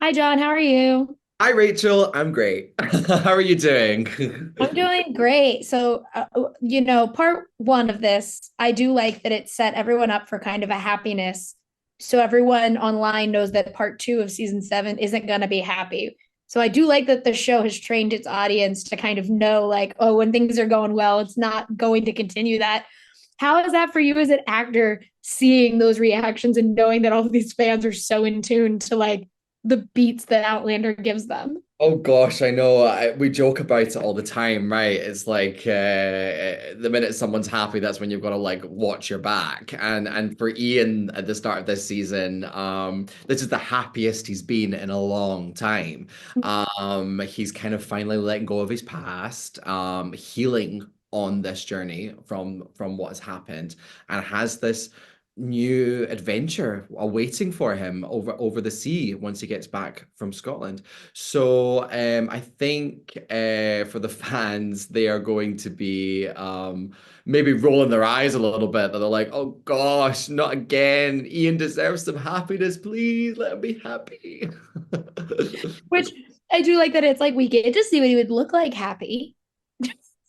Hi, John. How are you? Hi, Rachel. I'm great. How are you doing? I'm doing great. Part one of this, I do like that it set everyone up for kind of a happiness. So everyone online knows that part two of season seven isn't going to be happy. So I do like that the show has trained its audience to kind of know, like, oh, when things are going well, it's not going to continue that. How is that for you as an actor, seeing those reactions and knowing that all of these fans are so in tune to like the beats that Outlander gives them? Oh gosh, I know. We joke about it all the time, right? It's like the minute someone's happy, that's when you've got to like watch your back. And for Ian at the start of this season, this is the happiest he's been in a long time. He's kind of finally letting go of his past, healing on this journey from what has happened, and has this new adventure awaiting for him over the sea once he gets back from Scotland. So I think for the fans, they are going to be maybe rolling their eyes a little bit. That they're like, "Oh gosh, not again! Ian deserves some happiness. Please let him be happy." Which I do like that it's like we get to see what he would look like happy,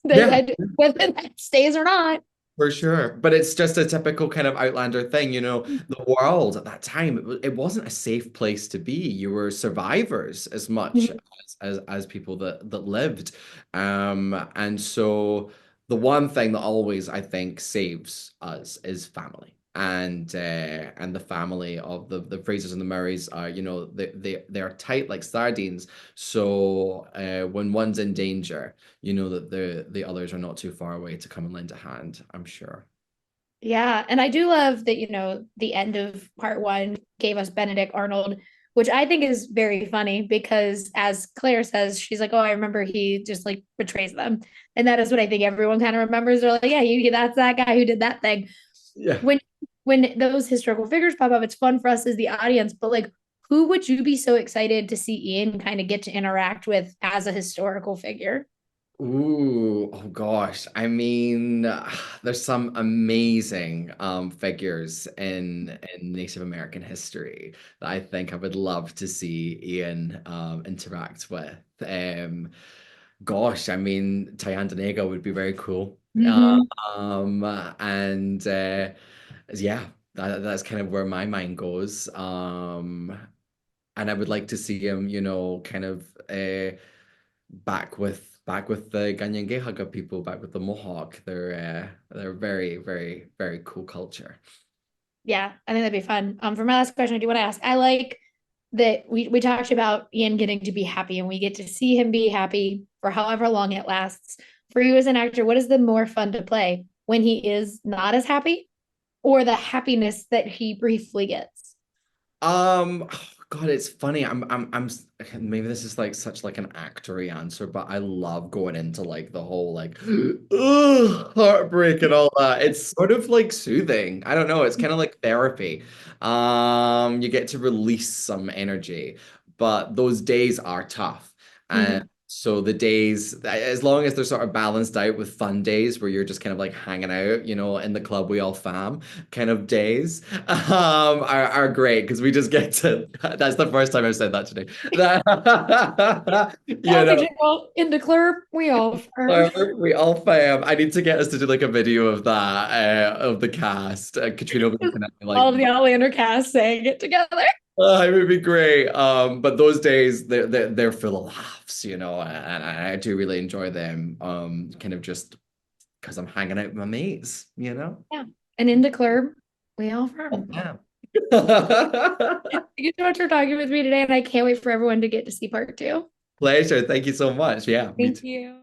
Yeah, whether that stays or not. for sure. But it's just a typical kind of Outlander thing, the world at that time, it wasn't a safe place to be. You were survivors as much Mhm. as people that lived. And so the one thing that always I think saves us is family. And the family of the Frasers and the Murrays are, they're tight like sardines. So when one's in danger, you know that the others are not too far away to come and lend a hand, I'm sure. Yeah. And I do love that, the end of part one gave us Benedict Arnold, which I think is very funny because as Claire says, she's like, oh, I remember he just like betrays them. And that is what I think everyone kind of remembers. They're like, yeah, that's that guy who did that thing. Yeah. When when those historical figures pop up, it's fun for us as the audience, but like who would you be so excited to see Ian kind of get to interact with as a historical figure? Ooh, oh gosh. I mean, there's some amazing figures in Native American history that I think I would love to see Ian interact with. Gosh, I mean, Tyandanega would be very cool. Mm-hmm. And yeah, that's kind of where my mind goes. And I would like to see him, kind of back with the Ganyangehaga people, back with the Mohawk. They're very, very, very cool culture. Yeah, I think that'd be fun. For my last question, I do want to ask. I like that we talked about Ian getting to be happy, and we get to see him be happy for however long it lasts. For you as an actor, what is the more fun to play when he is not as happy, or the happiness that he briefly gets? Oh, God, it's funny. Maybe this is like such like an actory answer, but I love going into like the whole like ugh, heartbreak and all that. It's sort of like soothing. I don't know. It's kind of like therapy. You get to release some energy, but those days are tough. And Mhm. so the days, as long as they're sort of balanced out with fun days where you're just kind of like hanging out, in the club we all fam kind of days are great because we just get to. That's the first time I've said that today. You know, Well, in the club, we all firm. we all fam. I need to get us to do like a video of that of the cast. Katrina will be looking at me like, All of the Outlander cast saying it together. oh, it would be great. But those days they're full of laughs, and I do really enjoy them. Kind of just because I'm hanging out with my mates. Yeah. And in the club, we all Oh, firm. yeah. Thank you so much for talking with me today, and I can't wait for everyone to get to see part two. Pleasure. Thank you so much. Yeah, me Thank too. you.